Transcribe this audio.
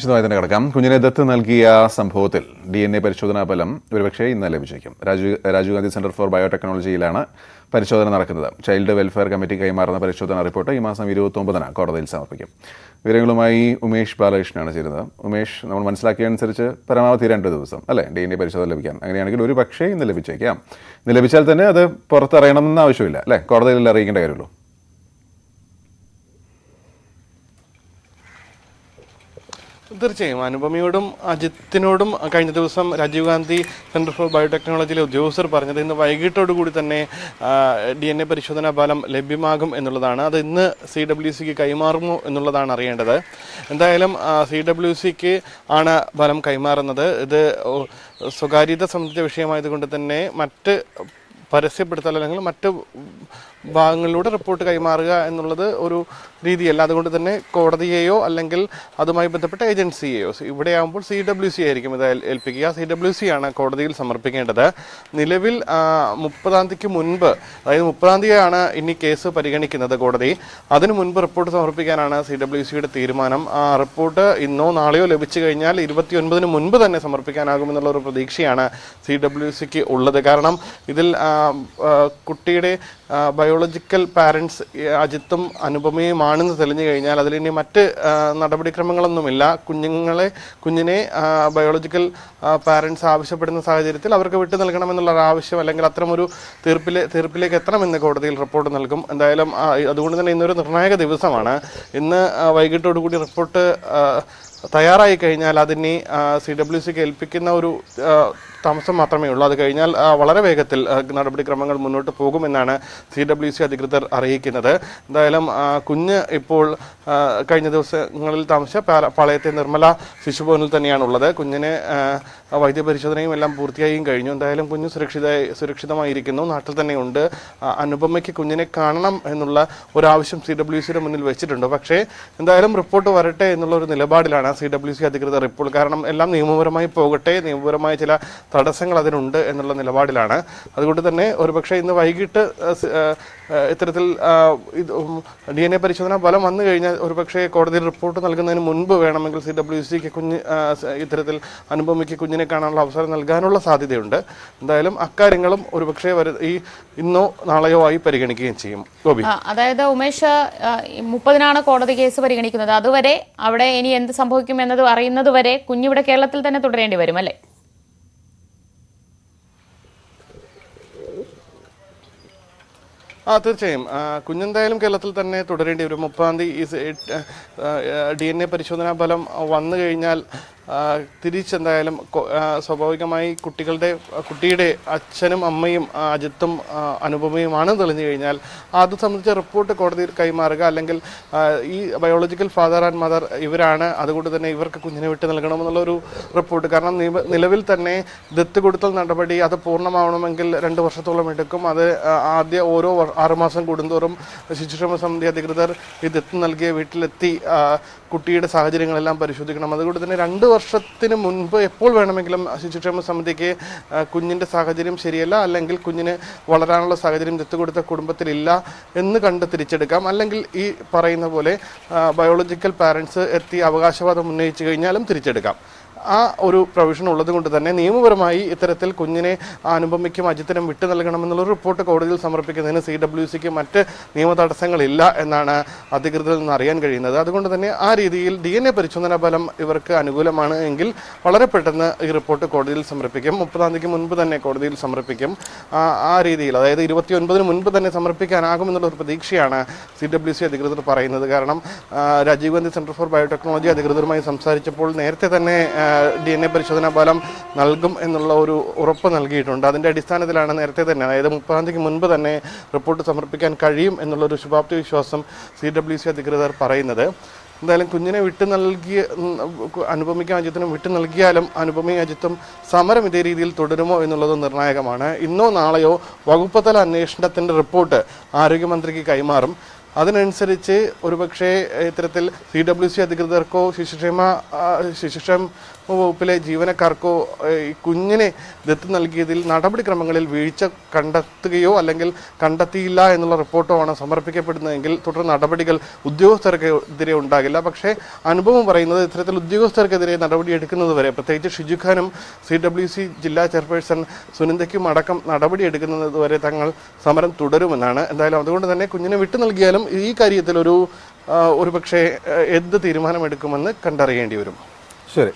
വിശദമായി തന്നെ കിടക്കാം. കുഞ്ഞിനെ ദത്ത് നൽകിയ സംഭവത്തിൽ DNA പരിശോധനാ ഫലം ഒരുപക്ഷെ ഇന്ന് ലഭിച്ചേക്കും. രാജീവ് ഗാന്ധി സെന്റർ ഫോർ ബയോടെക്നോളജിയിലാണ് പരിശോധന നടക്കുന്നത്. ചൈൽഡ് വെൽഫെയർ കമ്മിറ്റി കൈമാറുന്ന പരിശോധനാ റിപ്പോർട്ട് ഈ മാസം 29-ന് കോടതിയിൽ സമർപ്പിക്കും. വിവരങ്ങളുമായി ഉമേഷ് ബാലകൃഷ്ണനാണ് ചേരുന്നത്. ഉമേഷ്, നമ്മൾ മനസ്സിലാക്കിയതനുസരിച്ച് പരമാവധി 2 ദിവസം അല്ലേ DNA പരിശോധന ലഭിക്കാൻ? അങ്ങനെയാണെങ്കിൽ ഒരു പക്ഷേ ഇന്ന് ലഭിച്ചേക്കാം. ഇന്ന് ലഭിച്ചാൽ തന്നെ അത് പുറത്തറിയണമെന്ന് ആവശ്യമില്ല അല്ലേ? കോടതിയിൽ അറിയിക്കേണ്ട കാര്യമുള്ളൂ. തീർച്ചയായും അനുപമയോടും അജിത്തിനോടും കഴിഞ്ഞ ദിവസം രാജീവ് ഗാന്ധി സെന്റർ ഫോർ ബയോടെക്നോളജിയിലെ ഉദ്യോഗസ്ഥർ പറഞ്ഞത് ഇന്ന് വൈകിട്ടോടുകൂടി തന്നെ DNA പരിശോധനാ ഫലം ലഭ്യമാകും എന്നുള്ളതാണ്. അത് ഇന്ന് CWCക്ക് കൈമാറുമോ എന്നുള്ളതാണ് അറിയേണ്ടത്. എന്തായാലും CWCക്ക് ആണ് ഫലം കൈമാറുന്നത്. ഇത് സ്വകാര്യത സംബന്ധിച്ച വിഷയമായതുകൊണ്ട് തന്നെ മറ്റ് പരസ്യപ്പെടുത്തൽ അല്ലെങ്കിൽ മറ്റ് ഭാഗങ്ങളിലൂടെ റിപ്പോർട്ട് കൈമാറുക എന്നുള്ളത് ഒരു രീതിയല്ല. അതുകൊണ്ട് തന്നെ കോടതിയെയോ അല്ലെങ്കിൽ അതുമായി ബന്ധപ്പെട്ട ഏജൻസിയെയോ ഇവിടെയാകുമ്പോൾ CWC ആയിരിക്കും ഇത് ഏൽപ്പിക്കുക. CWC ആണ് കോടതിയിൽ സമർപ്പിക്കേണ്ടത്. നിലവിൽ 30-ാം തീയതിക്ക് മുൻപ്, അതായത് 30-ാം തീയതിയാണ് ഇനി കേസ് പരിഗണിക്കുന്നത് കോടതി. അതിനു മുൻപ് റിപ്പോർട്ട് സമർപ്പിക്കാനാണ് CWCയുടെ തീരുമാനം. ആ റിപ്പോർട്ട് ഇന്നോ നാളെയോ ലഭിച്ചു കഴിഞ്ഞാൽ 29-ന് മുൻപ് തന്നെ സമർപ്പിക്കാനാകുമെന്നുള്ള ഒരു പ്രതീക്ഷയാണ് CWCക്ക് ഉള്ളത്. കാരണം ഇതിൽ കുട്ടിയുടെ ബയോളജിക്കൽ പാരൻസ് അജിത്തും അനുപമയുമാണെന്ന് തെളിഞ്ഞു കഴിഞ്ഞാൽ അതിലിനി മറ്റ് നടപടിക്രമങ്ങളൊന്നുമില്ല. കുഞ്ഞിനെ ബയോളജിക്കൽ പാരൻസ് ആവശ്യപ്പെടുന്ന സാഹചര്യത്തിൽ അവർക്ക് വിട്ടു നൽകണമെന്നുള്ള ആവശ്യം അല്ലെങ്കിൽ അത്തരമൊരു തീർപ്പിലേക്ക് എത്തണമെന്ന് കോടതിയിൽ റിപ്പോർട്ട് നൽകും. എന്തായാലും അതുകൊണ്ട് തന്നെ ഇന്നൊരു നിർണായക ദിവസമാണ്. ഇന്ന് വൈകിട്ടോടുകൂടി റിപ്പോർട്ട് തയ്യാറായി കഴിഞ്ഞാൽ അതിനെ CWCക്ക് ഏൽപ്പിക്കുന്ന ഒരു താമസം മാത്രമേ ഉള്ളൂ. അത് കഴിഞ്ഞാൽ വളരെ വേഗത്തിൽ നടപടിക്രമങ്ങൾ മുന്നോട്ട് പോകുമെന്നാണ് CWC അധികൃതർ അറിയിക്കുന്നത്. എന്തായാലും കുഞ്ഞ് ഇപ്പോൾ കഴിഞ്ഞ ദിവസങ്ങളിൽ താമസിച്ച പാളയത്തെ നിർമ്മല ശിശുഭവനിൽ തന്നെയാണുള്ളത്. കുഞ്ഞിന് വൈദ്യപരിശോധനയും എല്ലാം പൂർത്തിയായും കഴിഞ്ഞു. എന്തായാലും കുഞ്ഞ് സുരക്ഷിതമായിരിക്കുന്നു, നാട്ടിൽ തന്നെയുണ്ട്. അനുപമയ്ക്ക് കുഞ്ഞിനെ കാണണം എന്നുള്ള ഒരാവശ്യം CWCയുടെ മുന്നിൽ വെച്ചിട്ടുണ്ട്. പക്ഷേ എന്തായാലും റിപ്പോർട്ട് വരട്ടെ എന്നുള്ള ഒരു നിലപാടിലാണ് CWC അധികൃതർ ഇപ്പോൾ. കാരണം എല്ലാം നിയമപരമായി പോകട്ടെ, നിയമപരമായ ചില തടസ്സങ്ങൾ അതിനുണ്ട് എന്നുള്ള നിലപാടിലാണ്. അതുകൊണ്ട് തന്നെ ഒരുപക്ഷെ ഇന്ന് വൈകിട്ട് ഇത്തരത്തിൽ DNA പരിശോധന ഫലം വന്നു കഴിഞ്ഞാൽ ഒരുപക്ഷെ കോടതിയിൽ റിപ്പോർട്ട് നൽകുന്നതിന് മുൻപ് വേണമെങ്കിൽ CWCക്ക് ഇത്തരത്തിൽ അനുപമയ്ക്ക് കുഞ്ഞിനെ കാണാനുള്ള അവസരം നൽകാനുള്ള സാധ്യതയുണ്ട്. എന്തായാലും അക്കാര്യങ്ങളും ഒരുപക്ഷെ ഇന്നോ നാളെയോ ആയി പരിഗണിക്കുകയും ചെയ്യും. ഗോപി, അതായത് ഉമേഷ്, 30-നാണ് കോടതി കേസ് പരിഗണിക്കുന്നത്. അതുവരെ അവിടെ ഇനി എന്ത് സംഭവിക്കും എന്നത് അറിയുന്നത് വരെ കുഞ്ഞിവിടെ കേരളത്തിൽ തന്നെ തുടരേണ്ടി വരും അല്ലേ? തീർച്ചയായും കുഞ്ഞെന്തായാലും കേരളത്തിൽ തന്നെ തുടരേണ്ടി വരും. 30-ാം തീയതി DNA പരിശോധനാ ഫലം വന്നു കഴിഞ്ഞാൽ തിരിച്ചെന്തായാലും സ്വാഭാവികമായി കുട്ടിയുടെ അച്ഛനും അമ്മയും അജിത്തും അനുപമയുമാണ് തെളിഞ്ഞു കഴിഞ്ഞാൽ അത് സംബന്ധിച്ച റിപ്പോർട്ട് കോടതിയിൽ കൈമാറുക, അല്ലെങ്കിൽ ഈ ബയോളജിക്കൽ ഫാദർ ആൻഡ് മദർ ഇവരാണ്, അതുകൊണ്ട് തന്നെ ഇവർക്ക് കുഞ്ഞിനെ വിട്ടു നൽകണമെന്നുള്ളൊരു റിപ്പോർട്ട്. കാരണം നിലവിൽ തന്നെ ദത്ത് കൊടുത്തൽ നടപടി അത് പൂർണ്ണമാവണമെങ്കിൽ 2 വർഷത്തോളം എടുക്കും. അത് ഓരോ 6 മാസം കൂടുന്തോറും ശിശുക്ഷേമ സമിതി അധികൃതർ ഈ ദത്ത് നൽകിയ വീട്ടിലെത്തി കുട്ടിയുടെ സാഹചര്യങ്ങളെല്ലാം പരിശോധിക്കണം. അതുകൊണ്ട് തന്നെ 2 വർഷത്തിന് മുൻപ് എപ്പോൾ വേണമെങ്കിലും ശിശുക്ഷേമ സമിതിക്ക് കുഞ്ഞിൻ്റെ സാഹചര്യം ശരിയല്ല, അല്ലെങ്കിൽ കുഞ്ഞിന് വളരാനുള്ള സാഹചര്യം ദത്ത് കൊടുത്ത കുടുംബത്തിലില്ല എന്ന് കണ്ട് തിരിച്ചെടുക്കാം. അല്ലെങ്കിൽ ഈ പറയുന്ന പോലെ ബയോളജിക്കൽ പാരൻസ് എത്തി അവകാശവാദം ഉന്നയിച്ചു കഴിഞ്ഞാലും തിരിച്ചെടുക്കാം. ആ ഒരു പ്രൊവിഷൻ ഉള്ളത് കൊണ്ട് തന്നെ നിയമപരമായി ഇത്തരത്തിൽ കുഞ്ഞിനെ അനുപമയ്ക്കും അജിത്തിനും വിട്ടു നൽകണമെന്നുള്ള റിപ്പോർട്ട് കോടതിയിൽ സമർപ്പിക്കുന്നതിന് CWCക്ക് മറ്റ് നിയമ തടസ്സങ്ങളില്ല എന്നാണ് അധികൃതരിൽ നിന്ന് അറിയാൻ കഴിയുന്നത്. അതുകൊണ്ട് തന്നെ ആ രീതിയിൽ DNA പരിശോധനാ ഫലം ഇവർക്ക് അനുകൂലമാണ് എങ്കിൽ വളരെ പെട്ടെന്ന് ഈ റിപ്പോർട്ട് കോടതിയിൽ സമർപ്പിക്കും. 30-ാം തീയതിക്ക് മുൻപ് തന്നെ കോടതിയിൽ സമർപ്പിക്കും. ആ രീതിയിൽ, അതായത് 29-ന് മുൻപ് തന്നെ സമർപ്പിക്കാനാകുമെന്നുള്ള ഒരു പ്രതീക്ഷയാണ് CWC അധികൃതർ പറയുന്നത്. കാരണം Rajiv Gandhi centre for biotechnology അധികൃതരുമായി സംസാരിച്ചപ്പോൾ നേരത്തെ തന്നെ DNA പരിശോധനാ ഫലം നൽകും എന്നുള്ള ഒരു ഉറപ്പ് നൽകിയിട്ടുണ്ട്. അതിൻ്റെ അടിസ്ഥാനത്തിലാണ് നേരത്തെ തന്നെ, അതായത് 30-ാം തീയതിക്ക് മുൻപ് തന്നെ റിപ്പോർട്ട് സമർപ്പിക്കാൻ കഴിയും എന്നുള്ളൊരു ശുഭാപ്തി വിശ്വാസം CWC അധികൃതർ പറയുന്നത്. എന്തായാലും കുഞ്ഞിനെ വിട്ടു നൽകിയ അനുപമയ്ക്കും അജിത്തിനും വിട്ടു നൽകിയാലും അനുപമയും അജിത്തും സമരം ഇതേ രീതിയിൽ തുടരുമോ എന്നുള്ളത് നിർണായകമാണ്. ഇന്നോ നാളെയോ വകുപ്പുതല അന്വേഷണത്തിൻ്റെ റിപ്പോർട്ട് ആരോഗ്യമന്ത്രിക്ക് കൈമാറും. അതിനനുസരിച്ച് ഒരുപക്ഷെ ഇത്തരത്തിൽ CWC അധികൃതർക്കോ ശിശുക്ഷേമ വകുപ്പിലെ ജീവനക്കാർക്കോ ഈ കുഞ്ഞിനെ ദത്ത് നൽകിയതിൽ നടപടിക്രമങ്ങളിൽ വീഴ്ച കണ്ടെത്തുകയോ അല്ലെങ്കിൽ കണ്ടെത്തിയില്ല എന്നുള്ള റിപ്പോർട്ടോ ആണ് സമർപ്പിക്കപ്പെടുന്നതെങ്കിൽ തുടർ നടപടികൾ ഉദ്യോഗസ്ഥർക്കെതിരെ ഉണ്ടാകില്ല. പക്ഷേ അനുഭവം പറയുന്നത് ഇത്തരത്തിൽ ഉദ്യോഗസ്ഥർക്കെതിരെ നടപടിയെടുക്കുന്നത് വരെ, പ്രത്യേകിച്ച് ഷിജുഖാനും CWC ജില്ലാ ചെയർപേഴ്സൺ സുനന്ദയ്ക്കും അടക്കം നടപടിയെടുക്കുന്നത് വരെ തങ്ങൾ സമരം തുടരുമെന്നാണ്. എന്തായാലും അതുകൊണ്ട് തന്നെ കുഞ്ഞിനെ വിട്ടു നൽകിയാലും ഈ കാര്യത്തിൽ ഒരുപക്ഷെ എന്ത് തീരുമാനമെടുക്കുമെന്ന് കണ്ടറിയേണ്ടി വരും. ശരി.